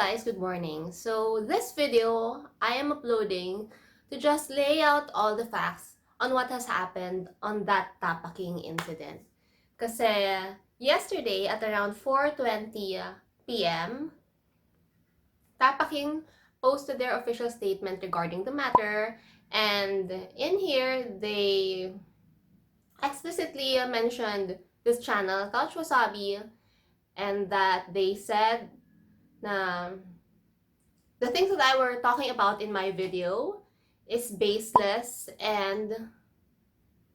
guys, good morning. So this video I am uploading to just lay out all the facts on what has happened on that Tapa incident. Kasi yesterday at around 4:20 p.m., Tapa posted their official statement regarding the matter, and in here they explicitly mentioned this channel, Couchwasabi, and that they said na the things that I were talking about in my video is baseless and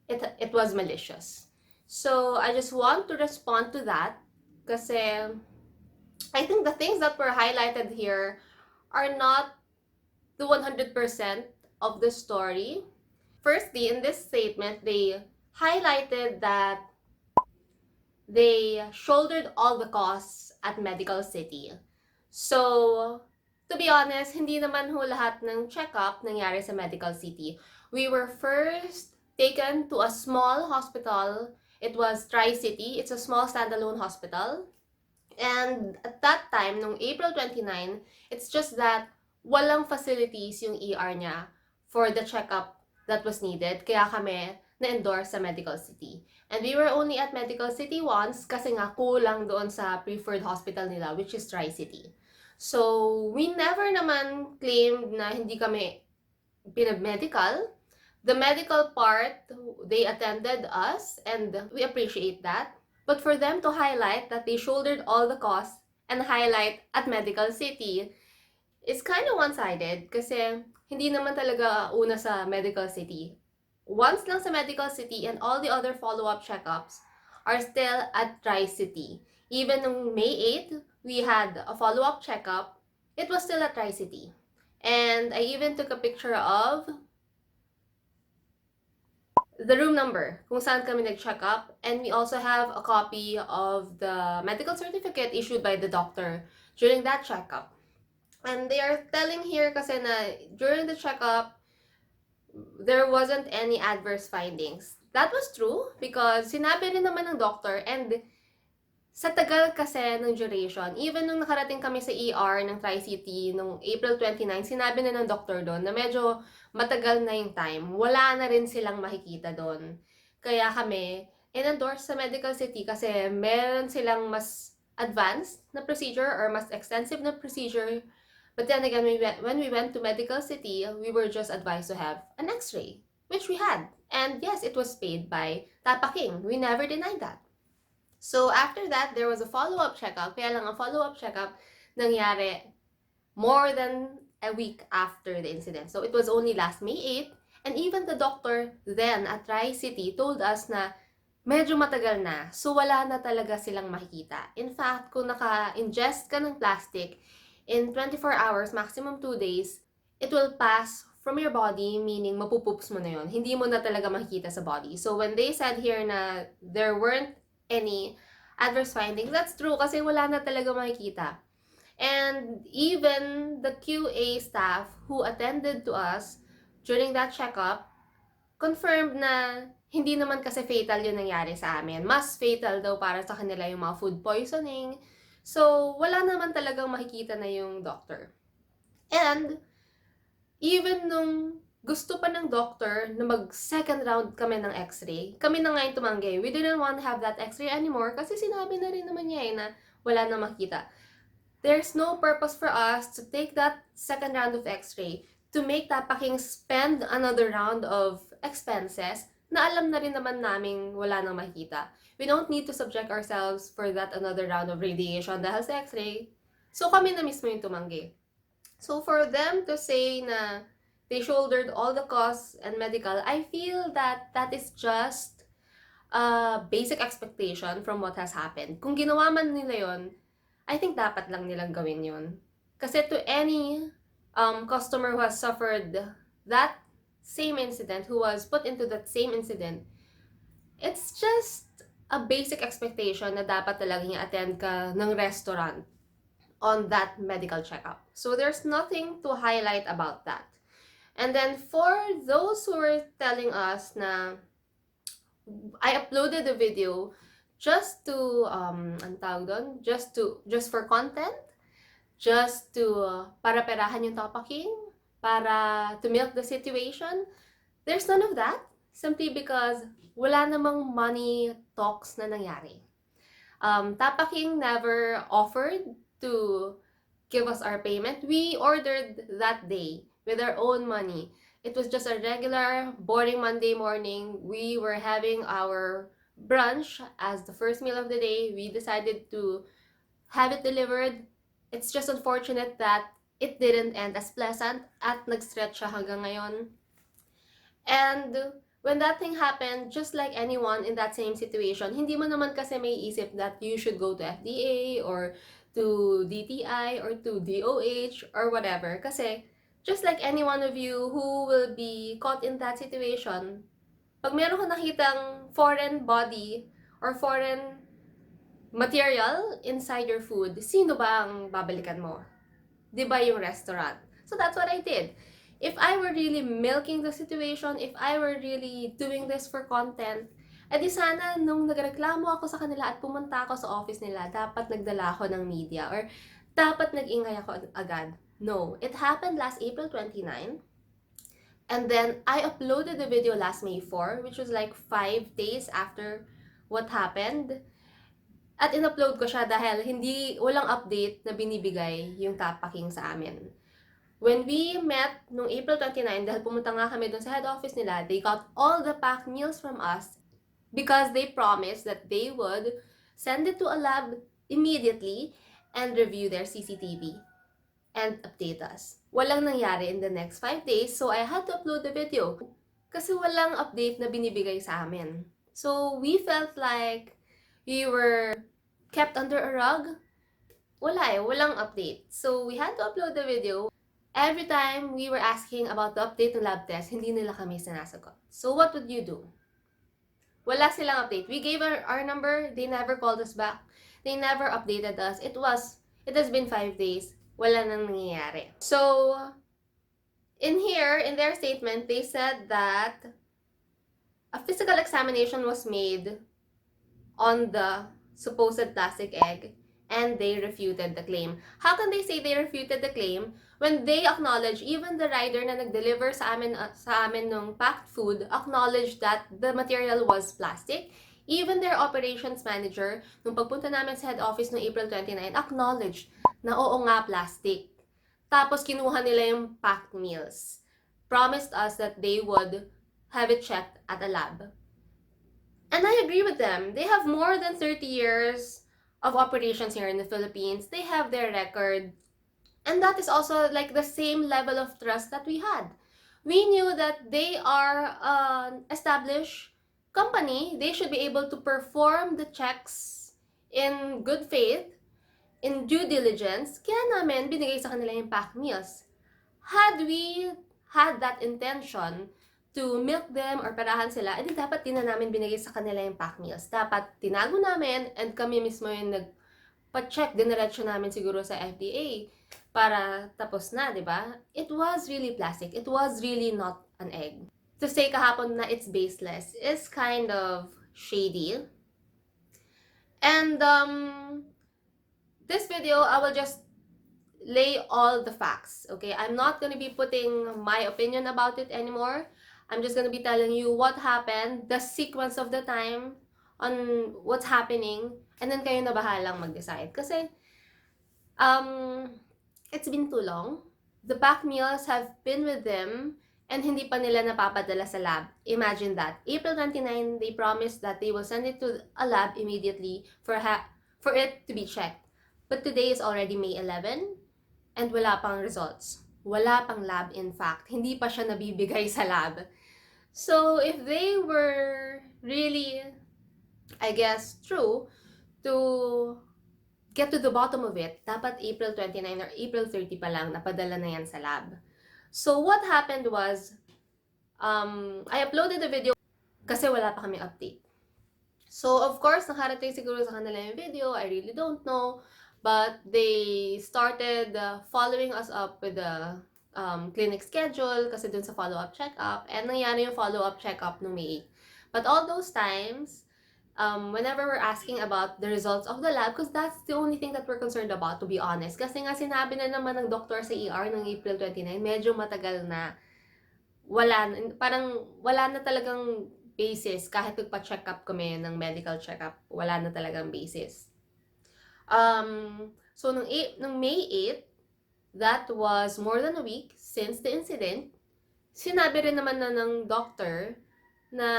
it was malicious. So I just want to respond to that kasi I think the things that were highlighted here are not the 100% of the story. Firstly, in this statement, they highlighted that they shouldered all the costs at Medical City. So, to be honest, hindi naman ho lahat ng check-up nangyari sa Medical City. We were first taken to a small hospital. It was Tri-City. It's a small standalone hospital. And at that time, nung April 29, it's just that walang facilities yung ER niya for the checkup that was needed. Kaya kami na-endorse sa Medical City. And we were only at Medical City once kasi nga kulang doon sa preferred hospital nila, which is Tri-City. So, we never naman claimed na hindi kami pinag-medical. The medical part, they attended us and we appreciate that. But for them to highlight that they shouldered all the costs and highlight at Medical City is kind of one-sided kasi hindi naman talaga una sa Medical City. Once lang sa Medical City and all the other follow-up checkups are still at Tri-City. Even on May 8th, we had a follow-up checkup. It was still at Tri-City. And I even took a picture of the room number kung saan kami nag-check up, and we also have a copy of the medical certificate issued by the doctor during that checkup. And they are telling here kasi na during the checkup, there wasn't any adverse findings. That was true because sinabi rin naman ng doctor, and sa tagal kasi ng duration, even nung nakarating kami sa ER ng Tri-City nung April 29, sinabi na ng doctor doon na medyo matagal na yung time. Wala na rin silang makikita doon. Kaya kami, in-endorse sa Medical City kasi meron silang mas advanced na procedure or mas extensive na procedure. But then again, when we went to Medical City, we were just advised to have an X-ray, which we had. And yes, it was paid by Tapa. We never denied that. So after that, there was a follow-up checkup. Kaya lang ang follow-up checkup nangyari more than a week after the incident. So it was only last May 8th. And even the doctor then at Tri-City told us na medyo matagal na. So wala na talaga silang makikita. In fact, kung naka-ingest ka ng plastic, in 24 hours, maximum 2 days, it will pass from your body, meaning mapupoops mo na yun. Hindi mo na talaga makikita sa body. So when they said here na there weren't any adverse findings, that's true kasi wala na talaga makikita. And even the QA staff who attended to us during that checkup confirmed na hindi naman kasi fatal yung nangyari sa amin. Mas fatal daw para sa kanila yung mga food poisoning. So, wala naman talagang makikita na yung doctor. And even nung gusto pa ng doctor na mag-second round kami ng x-ray, kami na nga yung tumanggi. We didn't want to have that x-ray anymore kasi sinabi na rin naman niya na wala na makita. There's no purpose for us to take that second round of x-ray to make Tapa spend another round of expenses na alam na rin naman naming wala nang makita. We don't need to subject ourselves for that another round of radiation dahil sa x-ray. So kami na mismo yung tumanggi. So for them to say na they shouldered all the costs and medical, I feel that that is just a basic expectation from what has happened. Kung ginawa man nila yon, I think dapat lang nilang gawin yon. Kasi to any customer who has suffered that same incident, who was put into that same incident, it's just a basic expectation na dapat talagang i-attend ka ng restaurant on that medical checkup. So there's nothing to highlight about that. And then for those who were telling us na I uploaded the video just to just for content, just to para perahan yung Tapa King, para to milk the situation. There's none of that, simply because wala namang money talks na nangyari. Tapa King never offered to give us our payment. We ordered that day with our own money. It was just a regular, boring Monday morning. We were having our brunch as the first meal of the day. We decided to have it delivered. It's just unfortunate that it didn't end as pleasant at nag-stretch siya hanggang ngayon. And when that thing happened, just like anyone in that same situation, hindi mo naman kasi may isip that you should go to FDA or to DTI or to DOH or whatever. Kasi just like any one of you who will be caught in that situation, pag meron ka nakitang foreign body or foreign material inside your food, sino ba ang babalikan mo? 'Di ba yung restaurant? So that's what I did. If I were really milking the situation, if I were really doing this for content, edi sana nung nagreklamo ako sa kanila at pumunta ako sa office nila, dapat nagdala ako ng media or dapat nag-ingay ako agad. No, it happened last April 29. And then I uploaded the video last May 4, which was like 5 days after what happened. At in-upload ko siya dahil walang update na binibigay yung Tapa King sa amin. When we met nung April 29, dahil pumunta nga kami dun sa head office nila, they got all the packed meals from us because they promised that they would send it to a lab immediately and review their CCTV and update us. Walang nangyari in the next 5 days, so I had to upload the video kasi walang update na binibigay sa amin. So we felt like we were kept under a rug. Walang update. So we had to upload the video. Every time we were asking about the update ng lab test, hindi nila kami sinasagot. So what would you do? Wala silang update. We gave our number, they never called us back. They never updated us. It has been 5 days. Wala nang nangyayari. So, in their statement, they said that a physical examination was made on the supposed plastic egg and they refuted the claim. How can they say they refuted the claim when they acknowledge, even the rider na nag-deliver sa amin nung packed food, acknowledged that the material was plastic? Even their operations manager, nung pagpunta namin sa head office noong April 29, acknowledged na oo nga plastic. Tapos kinuha nila yung packed meals. Promised us that they would have it checked at a lab. And I agree with them. They have more than 30 years of operations here in the Philippines. They have their record. And that is also like the same level of trust that we had. We knew that they are an established company. They should be able to perform the checks in good faith, in due diligence. Kaya namin binigay sa kanila yung packed meals. Had we had that intention to milk them or parahan sila, edi dapat din na namin binigay sa kanila yung packed meals. Dapat tinago namin and kami mismo yung nagpa-check, diniretso namin siguro sa FDA para tapos na, di ba? It was really plastic. It was really not an egg. To say kahapon na it's baseless is kind of shady. And this video, I will just lay all the facts, okay? I'm not gonna be putting my opinion about it anymore. I'm just gonna be telling you what happened, the sequence of the time on what's happening, and then kayo na bahalang mag-decide. Kasi, it's been too long. The packed meals have been with them, and hindi pa nila napapadala sa lab. Imagine that. April 29, they promised that they will send it to a lab immediately for it to be checked. But today is already May 11, and wala pang results. Wala pang lab, in fact. Hindi pa siya nabibigay sa lab. So, if they were really, I guess, true to get to the bottom of it, dapat April 29 or April 30 pa lang, napadala na yan sa lab. So, what happened was, I uploaded the video kasi wala pa kami update. So, of course, nakarating siguro sa kanila yung video. I really don't know. But they started following us up with the clinic schedule kasi dun sa follow-up check-up. And nangyari yung follow-up check-up noong May 8. But all those times, whenever we're asking about the results of the lab, because that's the only thing that we're concerned about, to be honest. Kasi nga sinabi na naman ng doktor sa ER ng April 29, medyo matagal na. Parang wala na talagang basis. Kahit nagpa-check up kami ng medical check-up, wala na talagang basis. So, nung May 8, that was more than a week since the incident, sinabi rin naman na ng doctor na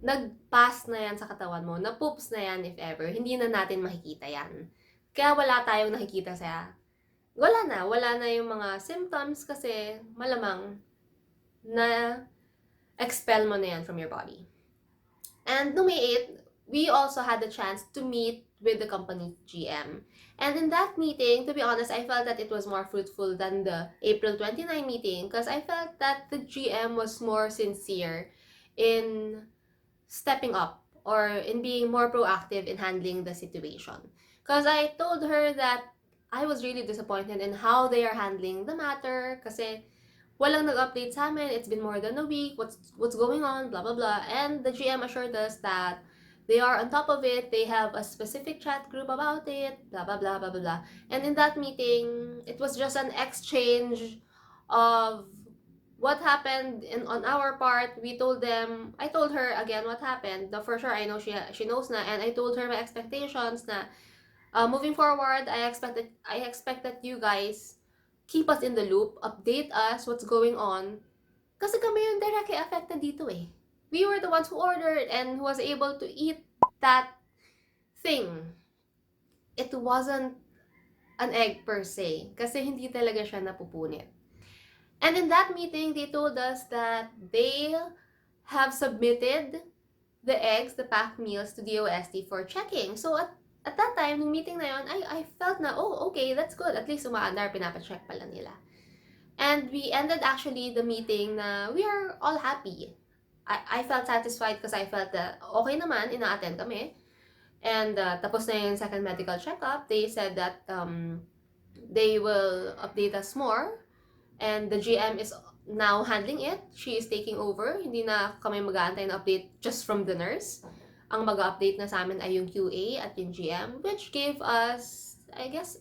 nag-pass na yan sa katawan mo, na poops na yan if ever, hindi na natin makikita yan. Kaya wala tayong nakikita wala na yung mga symptoms kasi malamang na expel mo na yan from your body. And no May 8, we also had the chance to meet with the company GM. And in that meeting, to be honest, I felt that it was more fruitful than the April 29 meeting because I felt that the GM was more sincere in stepping up or in being more proactive in handling the situation. Because I told her that I was really disappointed in how they are handling the matter kasi walang nag-update sa amin, it's been more than a week, what's going on, blah, blah, blah. And the GM assured us that they are on top of it, they have a specific chat group about it, blah, blah, blah, blah, blah, blah. And in that meeting, it was just an exchange of what happened on our part. I told her again what happened. For sure, I know she knows na, and I told her my expectations na moving forward, I expect that you guys keep us in the loop, update us what's going on. Kasi kami yung directly affected dito eh. We were the ones who ordered and who was able to eat that thing. It wasn't an egg per se, kasi hindi talaga siya napupunit. And in that meeting, they told us that they have submitted the eggs, the packed meals, to DOST for checking. So at that time, nung meeting na yun, I felt na, oh, okay, that's good. At least umaandar, pinapacheck pala nila. And we ended actually the meeting na we are all happy. I felt satisfied because I felt that okay naman, ina-attend kami. And tapos na yung second medical checkup. They said that they will update us more. And the GM is now handling it. She is taking over. Hindi na kami mag-aantay ng update just from the nurse. Ang mag-update na sa amin ay yung QA at yung GM, which gave us, I guess,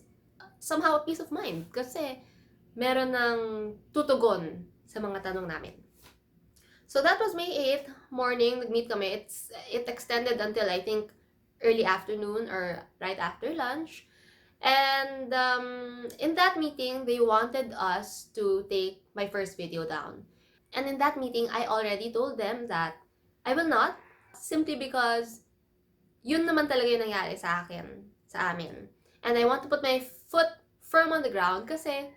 somehow a peace of mind. Kasi meron ng tutugon sa mga tanong namin. So that was May 8th morning, nag-meet kami. It extended until I think early afternoon or right after lunch. And in that meeting, they wanted us to take my first video down. And in that meeting, I already told them that I will not, simply because yun naman talaga yung nangyari sa amin. And I want to put my foot firm on the ground kasi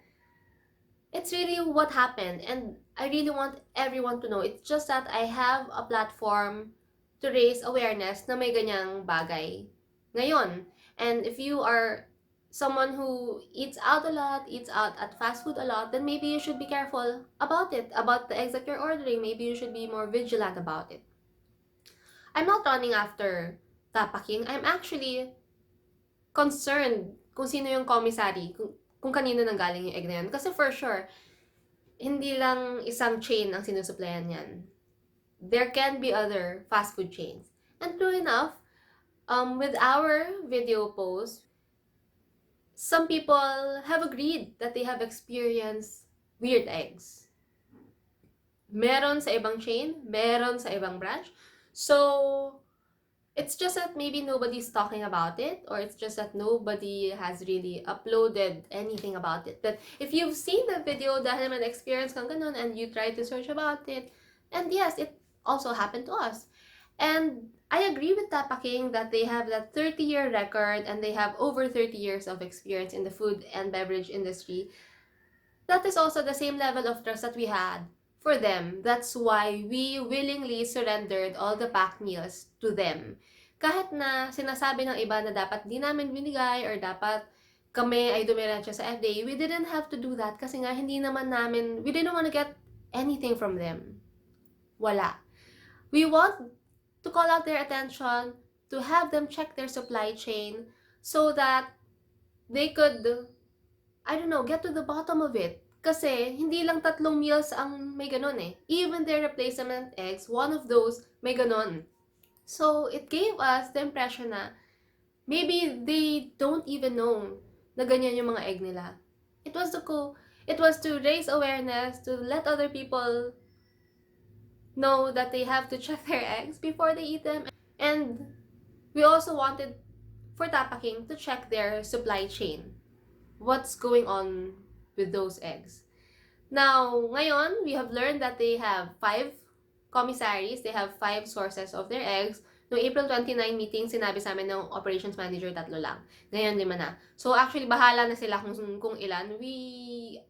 it's really what happened. And I really want everyone to know. It's just that I have a platform to raise awareness na may ganyang bagay ngayon. And if you are someone who eats out a lot, eats out at fast food a lot, then maybe you should be careful about it, about the eggs that you're ordering. Maybe you should be more vigilant about it. I'm not running after Tapa King. I'm actually concerned kung sino yung commissary, kung kanino nanggaling yung egg na yun. Kasi for sure, hindi lang isang chain ang sinusuplayan yan. There can be other fast food chains. And true enough, with our video post, some people have agreed that they have experienced weird eggs. Meron sa ibang chain, meron sa ibang branch. So, it's just that maybe nobody's talking about it, or it's just that nobody has really uploaded anything about it. That if you've seen the video dahil naman experience kang ganun and you try to search about it, and yes, it also happened to us. And I agree with Tapa King that they have that 30-year record and they have over 30 years of experience in the food and beverage industry. That is also the same level of trust that we had for them. That's why we willingly surrendered all the packed meals to them. Kahit na sinasabi ng iba na dapat di namin binigay or dapat kami ay dumiretso sa FDA, we didn't have to do that kasi nga hindi naman namin, we didn't want to get anything from them. Wala. We want to call out their attention, to have them check their supply chain so that they could, I don't know, get to the bottom of it. Kasi hindi lang 3 meals ang may ganon eh. Even their replacement eggs, one of those may ganon. So, it gave us the impression na maybe they don't even know na ganyan yung mga egg nila. It was to raise awareness, to let other people know that they have to check their eggs before they eat them. And we also wanted for Tapa King to check their supply chain. What's going on with those eggs? Now, ngayon, we have learned that they have 5 commissaries, they have 5 sources of their eggs. Noong April 29 meeting, sinabi sa amin ng operations manager 3 lang. Ngayon 5 na. So actually, bahala na sila kung ilan.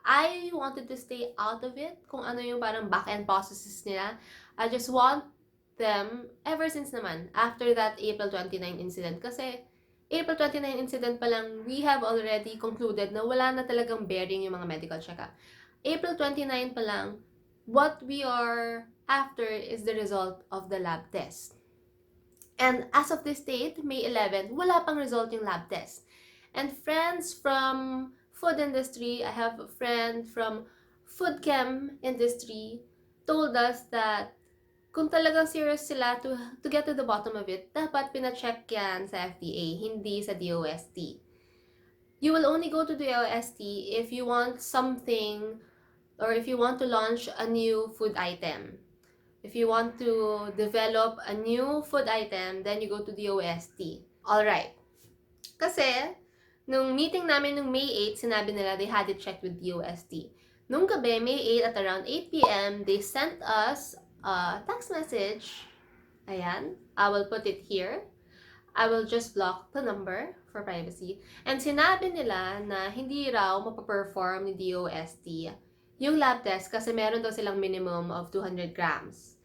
I wanted to stay out of it, kung ano yung parang back-end processes nila. I just want them, ever since naman, after that April 29 incident. Kasi April 29 incident pa lang, we have already concluded na wala na talagang bearing yung mga medical check-up. April 29 pa lang, what we are after is the result of the lab test. And as of this date, May 11, wala pang result yung lab test. And friends from food industry, I have a friend from food chem industry, told us that kung talagang serious sila to get to the bottom of it, dapat pina-check yan sa FDA, hindi sa DOST. You will only go to the DOST if you want something or if you want to launch a new food item. If you want to develop a new food item, then you go to the DOST. Alright. Kasi, nung meeting namin nung May 8, sinabi nila they had it checked with DOST. Nung gabi, May 8 at around 8 p.m., they sent us a text message. Ayan. I will put it here. I will just block the number for privacy. And sinabi nila na hindi raw mapaperform ni DOST yung lab test kasi meron daw silang minimum of 200 grams.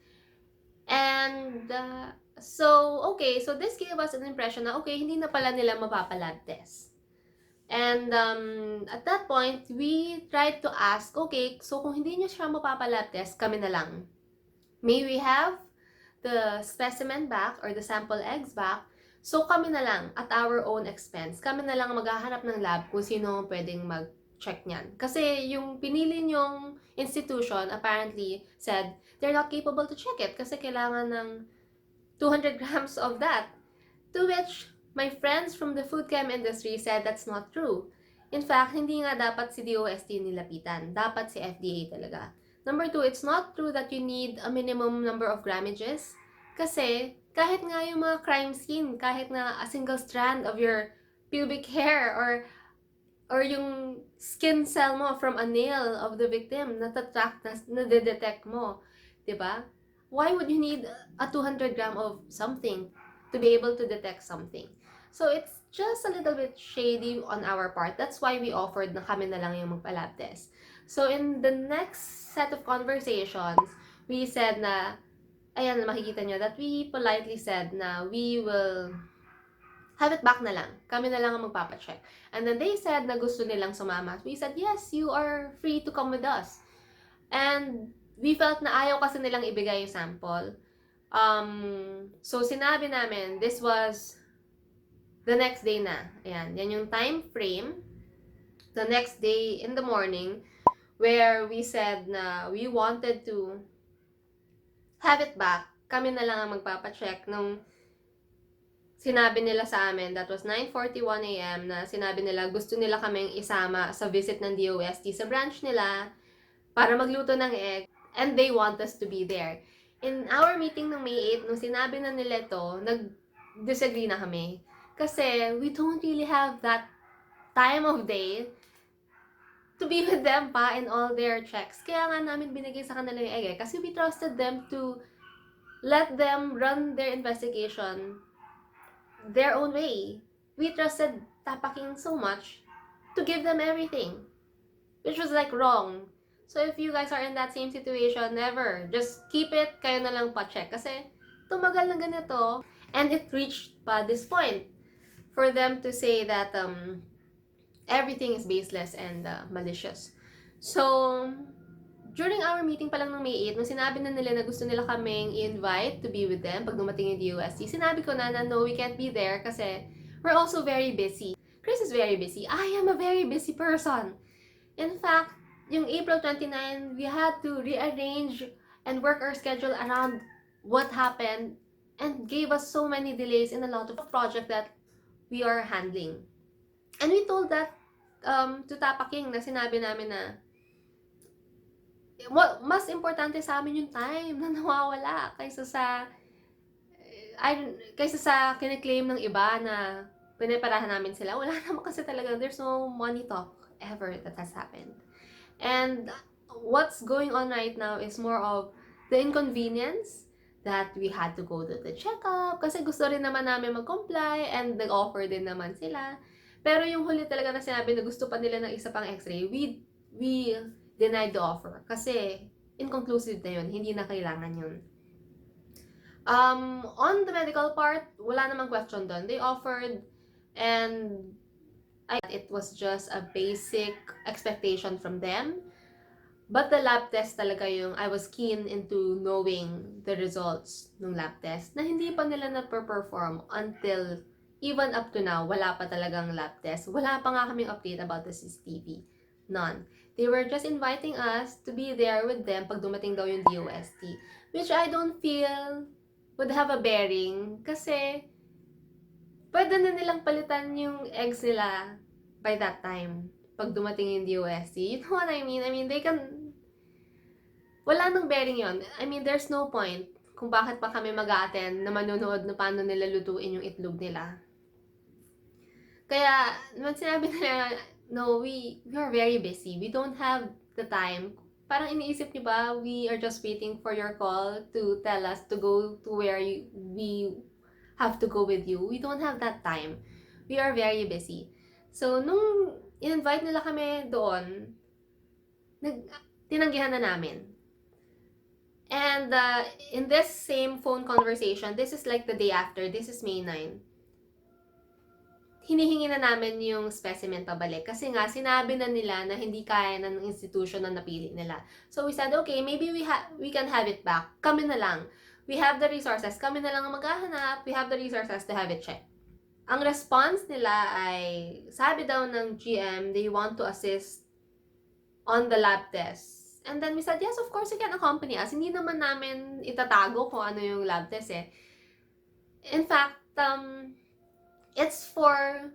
And so this gave us an impression na okay, hindi na pala nila mapapalab test. And at that point, we tried to ask, okay, so kung hindi nyo siya mapapalab test, kami na lang. May we have the specimen back or the sample eggs back, so kami na lang at our own expense. Kami na lang maghahanap ng lab kung sino pwedeng mag-check niyan. Kasi yung pinili nyong institution apparently said they're not capable to check it kasi kailangan ng 200 grams of that. To which my friends from the food chem industry said that's not true. In fact, hindi nga dapat si DOST nilapitan. Dapat si FDA talaga. Number 2, it's not true that you need a minimum number of grammages. Kasi kahit nga yung mga crime scene, kahit na a single strand of your pubic hair or yung skin cell mo from a nail of the victim, natatrack, nadedetect mo. Diba? Why would you need a 200 gram of something to be able to detect something? So it's just a little bit shady on our part. That's why we offered na kami na lang yung magpa-lab test. So in the next set of conversations, we said na, ayan, makikita nyo, that we politely said na we will have it back na lang. Kami na lang ang magpapacheck. And then they said na gusto nilang sumama. We said, yes, you are free to come with us. And we felt na ayaw kasi nilang ibigay yung sample. So sinabi namin, this was the next day na. Ayan, yan yung time frame. The next day in the morning, where we said na we wanted to have it back. Kami na lang ang magpapacheck nung sinabi nila sa amin, that was 9:41 a.m. na sinabi nila gusto nila kaming isama sa visit ng DOST sa branch nila para magluto ng egg and they want us to be there. In our meeting ng May 8, nung sinabi na nila ito, nag-disagree na kami. Kasi we don't really have that time of day to be with them pa in all their checks. Kaya nga namin binigay sa kanila yung egg kasi we trusted them to let them run their investigation their own way. We trusted Tapa King so much to give them everything, which was like wrong. So if you guys are in that same situation, never. Just keep it, kayo na lang pa-check. Kasi tumagal na ganito, and it reached pa this point for them to say that everything is baseless and malicious. So, during our meeting pa lang ng May 8, nung sinabi na nila na gusto nila kaming i-invite to be with them pag dumating yung DOST, sinabi ko na no, we can't be there kasi we're also very busy. Chris is very busy. I am a very busy person. In fact, yung April 29, we had to rearrange and work our schedule around what happened and gave us so many delays in a lot of project that we are handling. And we told that to Tapa King na sinabi namin na mas importante sa amin yung time na nawawala kaysa sa kiniklaim ng iba na pinaparahan namin sila. Wala naman kasi talaga, there's no money talk ever that has happened. And what's going on right now is more of the inconvenience that we had to go to the checkup kasi gusto rin naman namin mag-comply and nag-offer din naman sila. Pero yung huli talaga na sinabi na gusto pa nila ng isa pang x-ray, we denied the offer kasi inconclusive na yun, hindi na kailangan yun. On the medical part, wala namang question doon. They offered and it was just a basic expectation from them. But the lab test talaga yung I was keen into knowing the results ng lab test na hindi pa nila na-perform until even up to now, wala pa talagang lab test. Wala pa nga kaming update about the CCTV. None. They were just inviting us to be there with them pag dumating daw yung DOST, which I don't feel would have a bearing kasi pwede na nilang palitan yung eggs nila by that time pag dumating yung DOST. You know what I mean? I mean, they can... Wala nang bearing yon. I mean, there's no point kung bakit pa kami mag-a-attend na manonood na paano nila lutuin yung itlog nila. Kaya, naman sinabi nila, no, we are very busy. We don't have the time. Parang iniisip niyo ba, we are just waiting for your call to tell us to go to where we have to go with you. We don't have that time. We are very busy. So, nung in-invite nila kami doon, tinanggihan na namin. And in this same phone conversation, this is like the day after, this is May 9, hinihingi na namin yung specimen pabalik. Kasi nga, sinabi na nila na hindi kaya na ng institution na napili nila. So we said, okay, maybe we can have it back. Kami na lang. We have the resources. Kami na lang ang maghahanap. We have the resources to have it checked. Ang response nila ay, sabi daw ng GM, they want to assist on the lab test. And then we said, yes, of course, you can accompany us. Hindi naman namin itatago kung ano yung lab test eh. In fact, it's for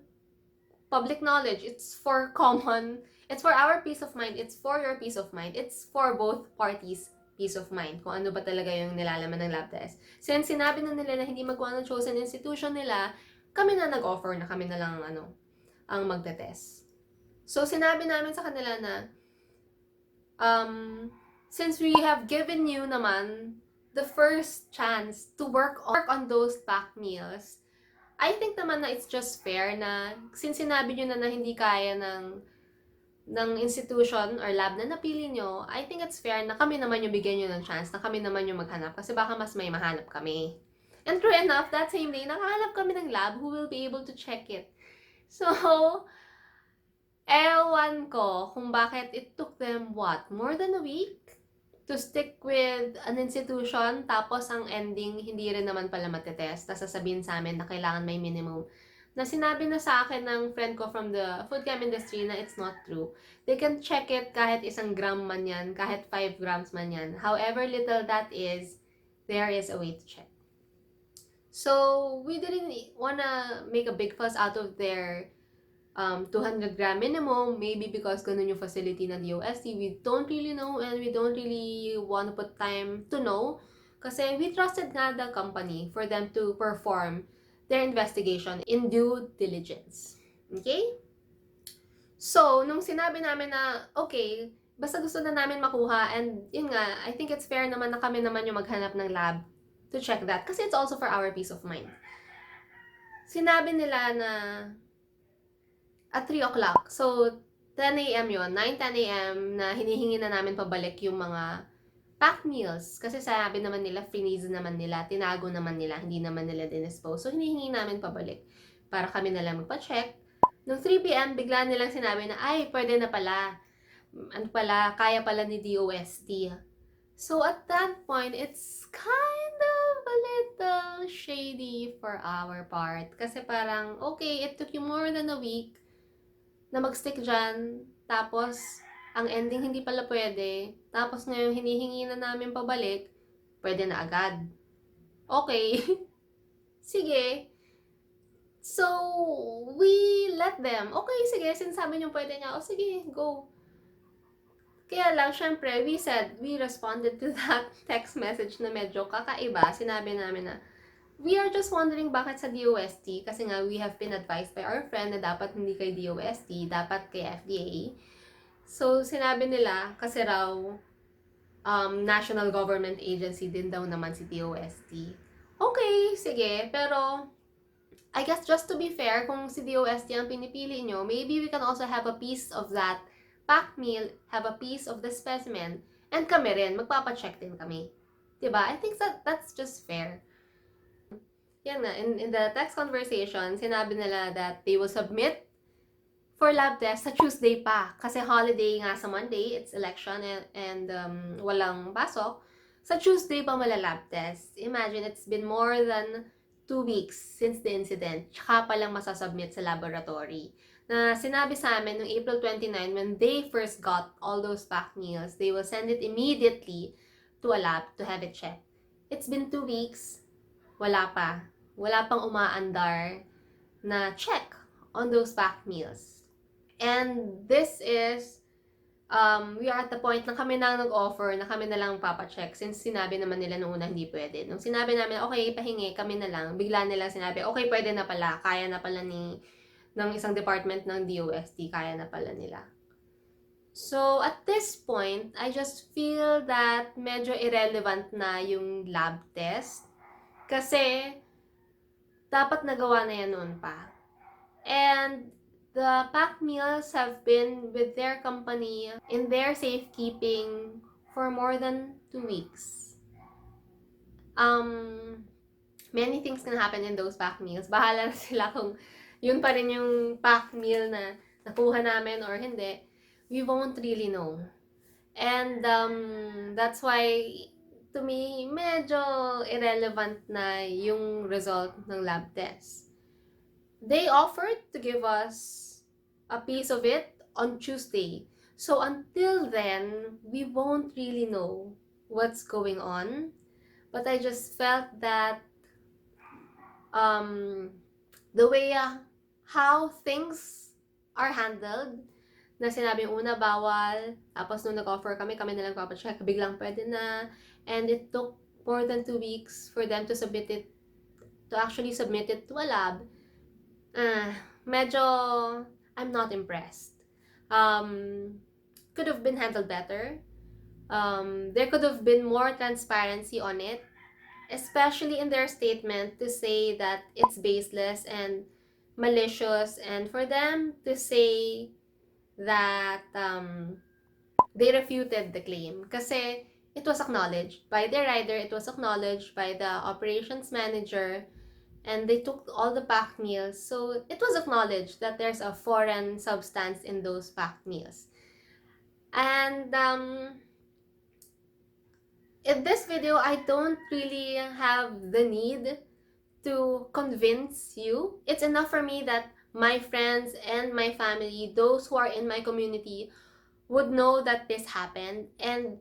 public knowledge. It's for common. It's for our peace of mind. It's for your peace of mind. It's for both parties' peace of mind. Kung ano ba talaga yung nilalaman ng lab test. Since sinabi na nila na hindi magawa ng chosen institution nila, kami na nag-offer na kami na lang ang magte-test. So, sinabi namin sa kanila na since we have given you naman the first chance to work on those packed meals, I think naman na it's just fair na since sinabi nyo na hindi kaya ng institution or lab na napili nyo, I think it's fair na kami naman yung bigyan nyo ng chance, na kami naman yung maghanap kasi baka mas may mahanap kami. And true enough, that same day, nakahanap kami ng lab who will be able to check it. So, ewan ko kung bakit it took them, more than a week to stick with an institution, tapos ang ending, hindi rin naman pala matetest. Tapos sasabihin sa amin na kailangan may minimum. Na sinabi na sa akin ng friend ko from the food chem industry na it's not true. They can check it kahit 1 gram man yan, kahit 5 grams man yan. However little that is, there is a way to check. So, we didn't wanna make a big fuss out of their 200 gram minimum, maybe because ganun yung facility ng DOST. We don't really know and we don't really want to put time to know kasi we trusted nga the company for them to perform their investigation in due diligence. Okay? So, nung sinabi namin na, okay, basta gusto na namin makuha and yun nga, I think it's fair naman na kami naman yung maghanap ng lab to check that kasi it's also for our peace of mind. Sinabi nila na at 3 o'clock. So, 10 a.m. yun. 9-10 a.m. na hinihingi na namin pabalik yung mga packed meals. Kasi sabi naman nila, freeze naman nila, tinago naman nila, hindi naman nila dinispose. So, hinihingi namin pabalik para kami na lang magpa-check. Nung 3 p.m., bigla nilang sinabi na, ay, pwede na pala. Ano pala, kaya pala ni DOST. So, at that point, it's kind of a little shady for our part. Kasi parang, okay, it took you more than a week na mag-stick dyan. Tapos, ang ending hindi pala pwede. Tapos ngayon, hinihingi na namin pabalik. Pwede na agad. Okay. sige. So, we let them. Okay, sige, sinasabi niyo pwede niya. O sige, go. Kaya lang, syempre, we responded to that text message na medyo kakaiba. Sinabi namin na, we are just wondering bakit sa DOST. Kasi nga, we have been advised by our friend na dapat hindi kay DOST, dapat kay FDA. So, sinabi nila, kasi raw, national government agency din daw naman si DOST. Okay, sige, pero I guess just to be fair, kung si DOST ang pinipili nyo, maybe we can also have a piece of that packed meal, have a piece of the specimen, and kami rin, magpapacheck din kami. Diba? I think that's just fair. Yan nga, in the text conversation, sinabi nila that they will submit for lab test sa Tuesday pa. Kasi holiday nga sa Monday, it's election and walang pasok. Sa Tuesday pa lab test. Imagine, it's been more than 2 weeks since the incident. Tsaka pa lang masasubmit sa laboratory. Na sinabi sa amin noong April 29, when they first got all those packed meals, they will send it immediately to a lab to have it checked. It's been 2 weeks. Wala pa. Wala pang umaandar na check on those packed meals. And this is, we are at the point na kami na nag-offer na kami na lang papacheck since sinabi naman nila noong una hindi pwede. Nung sinabi namin, okay, pahingi, kami na lang, bigla nila sinabi, okay, pwede na pala, kaya na pala ng isang department ng DOST, kaya na pala nila. So, at this point, I just feel that medyo irrelevant na yung lab test kasi dapat nagawa na yan noon pa. And the packed meals have been with their company in their safekeeping for more than 2 weeks. Many things can happen in those packed meals. Bahala na sila kung yun pa rin yung packed meal na nakuha namin or hindi. We won't really know. And that's why, to me, medyo irrelevant na yung result ng lab test. They offered to give us a piece of it on Tuesday. So until then, we won't really know what's going on. But I just felt that the way how things are handled, na sinabi yung una bawal, tapos nung nag-offer kami na lang papacheck, biglang pwede na, and it took more than 2 weeks for them to actually submit it to a lab. Medyo, I'm not impressed. Could have been handled better. There could have been more transparency on it, especially in their statement to say that it's baseless and malicious, and for them to say that they refuted the claim. Kasi it was acknowledged by the rider, it was acknowledged by the operations manager, and they took all the packed meals. So it was acknowledged that there's a foreign substance in those packed meals. And in this video, I don't really have the need to convince you. It's enough for me that my friends and my family, those who are in my community, would know that this happened. And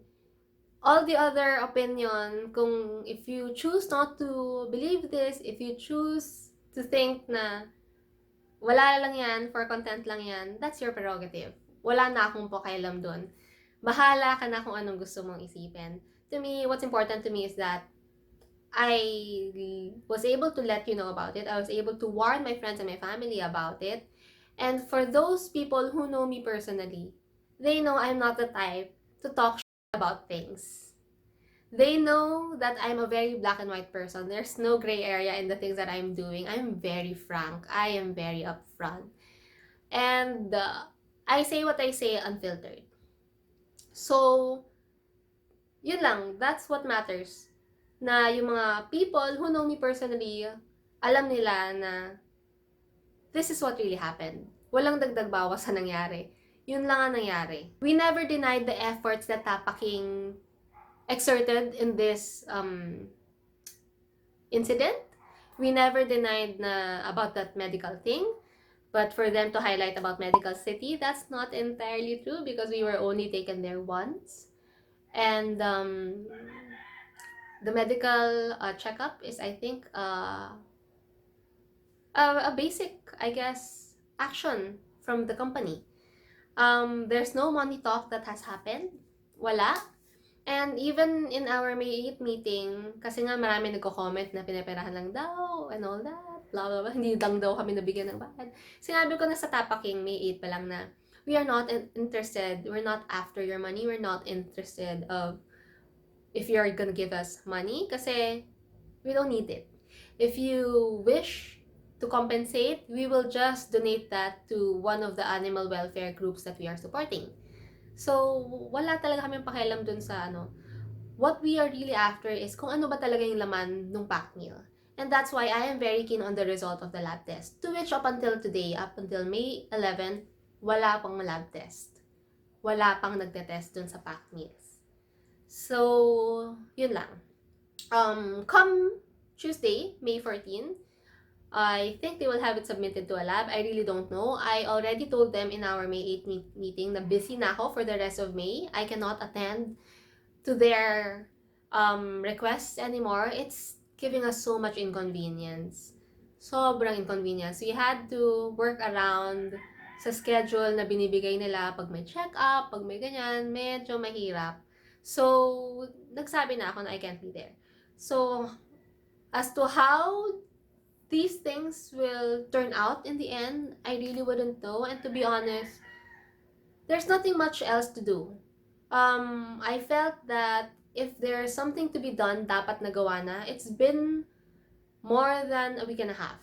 all the other opinion, kung if you choose not to believe this, if you choose to think na wala lang yan, for content lang yan, that's your prerogative. Wala na akong pakialam dun. Bahala ka na kung anong gusto mong isipin. To me, what's important to me is that I was able to let you know about it. I was able to warn my friends and my family about it. And for those people who know me personally, they know I'm not the type to talk about things. They know that I'm a very black and white person. There's no gray area in the things that I'm doing. I'm very frank. I am very upfront. And I say what I say unfiltered. So, yun lang. That's what matters. Na yung mga people who know me personally, alam nila na this is what really happened. Walang dagdag bawas sa nangyari. Yun lang ang nangyari. We never denied the efforts that Tapa King exerted in this incident. We never denied na about that medical thing. But for them to highlight about Medical City, that's not entirely true because we were only taken there once. And the medical checkup is, I think, a basic, I guess, action from the company. There's no money talk that has happened. Wala. And even in our May 8 meeting, kasi nga marami nagko-comment na pinaperahan lang daw and all that, blah blah blah, hindi lang daw kami nabigyan ng bayad. Sinabi ko na sa Tapa King May 8 pa lang na we are not interested, we're not after your money, we're not interested of if you're gonna give us money kasi we don't need it. If you wish to compensate, we will just donate that to one of the animal welfare groups that we are supporting. So, wala talaga kaming pakialam dun sa ano. What we are really after is kung ano ba talaga yung laman ng packed meal. And that's why I am very keen on the result of the lab test. To which up until today, up until May 11, wala pang lab test. Wala pang nagte-test dun sa packed meals. So, yun lang. Come Tuesday, May 14, I think they will have it submitted to a lab. I really don't know. I already told them in our May 8 meeting na busy na ako for the rest of May. I cannot attend to their requests anymore. It's giving us so much inconvenience. Sobrang inconvenience. We had to work around sa schedule na binibigay nila pag may check-up, pag may ganyan, medyo mahirap. So, nagsabi na ako na I can't be there. So, as to how these things will turn out in the end, I really wouldn't know. And to be honest, there's nothing much else to do. I felt that if there's something to be done, dapat nagawa na. It's been more than a week and a half.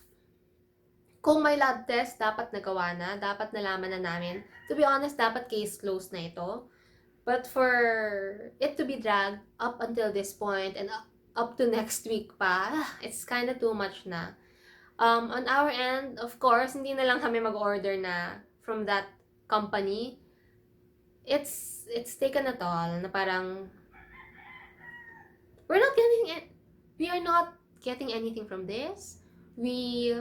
Kung may lab test, dapat nagawa na. Dapat nalaman na namin. To be honest, dapat case closed na ito. But for it to be dragged up until this point and up to next week pa, it's kind of too much na. On our end, of course, hindi na lang kami mag-order na from that company. It's taken a toll na parang we are not getting anything from this. We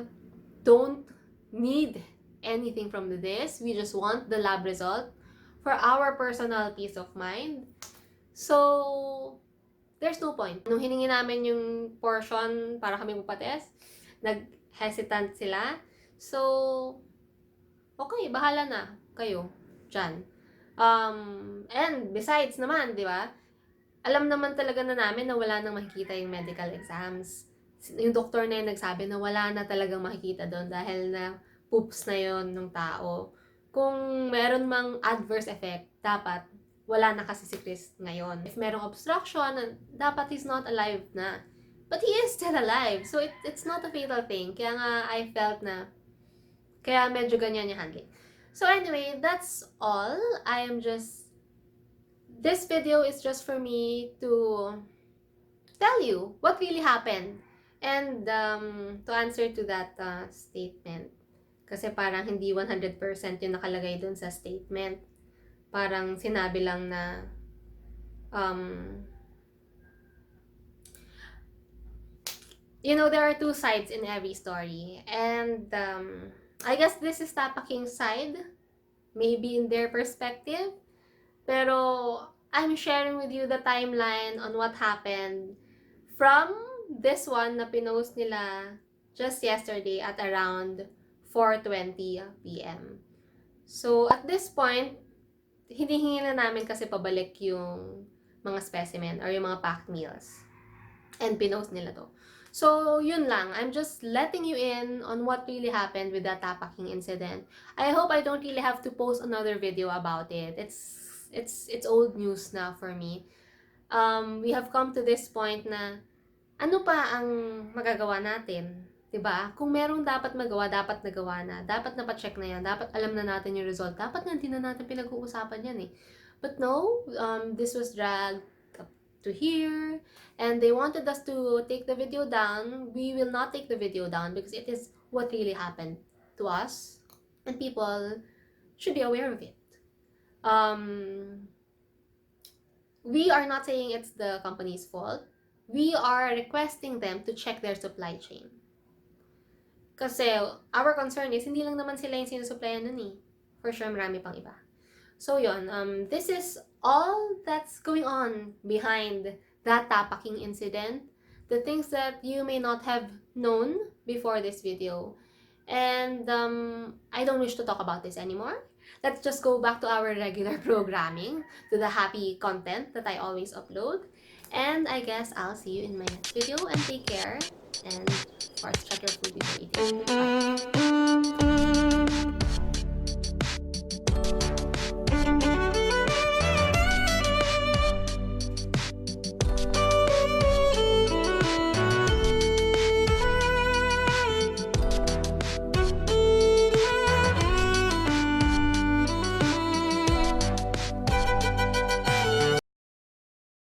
don't need anything from this. We just want the lab result for our personal peace of mind. So, there's no point. Nung hiningi namin yung portion para kami magpa-test, nag-hesitant sila. So, okay, bahala na kayo dyan. And besides naman, di ba? Alam naman talaga na namin na wala nang makikita yung medical exams. Yung doktor na yun nagsabi na wala na talagang makikita doon dahil na poops na yon ng tao. Kung meron mang adverse effect, dapat wala na kasi si Chris ngayon. If merong obstruction, dapat he's not alive na. But he is still alive. So it's not a fatal thing. Kaya nga I felt na kaya medyo ganyan yung handling. So anyway, that's all. This video is just for me to tell you what really happened. And to answer to that statement. Kasi parang hindi 100% yung nakalagay dun sa statement. Parang sinabi lang na there are two sides in every story. And I guess this is Tapa King's side. Maybe in their perspective. Pero I'm sharing with you the timeline on what happened from this one na pinost nila just yesterday at around 4:20 p.m. So, at this point, hinihingi na namin kasi pabalik yung mga specimen or yung mga packed meals. And pinost nila to. So, yun lang. I'm just letting you in on what really happened with that Tapa King incident. I hope I don't really have to post another video about it. It's old news now for me. We have come to this point na ano pa ang magagawa natin? 'Di ba? Kung merong dapat magawa, dapat nagawa na. Dapat napacheck na yan. Dapat alam na natin yung result. Dapat nga hindi na natin pinag-uusapan yan eh. But no, this was dragged to here, and they wanted us to take the video down. We will not take the video down because it is what really happened to us, and people should be aware of it. We are not saying it's the company's fault. We are requesting them to check their supply chain. Kasi our concern is hindi lang naman sila yung sinusupplyan nun eh. For sure, marami pang iba. So yun, this is all that's going on behind that Tapa King incident. The things that you may not have known before this video. And I don't wish to talk about this anymore. Let's just go back to our regular programming, to the happy content that I always upload. And I guess I'll see you in my next video, and take care. And of course, check your food before eating. Bye.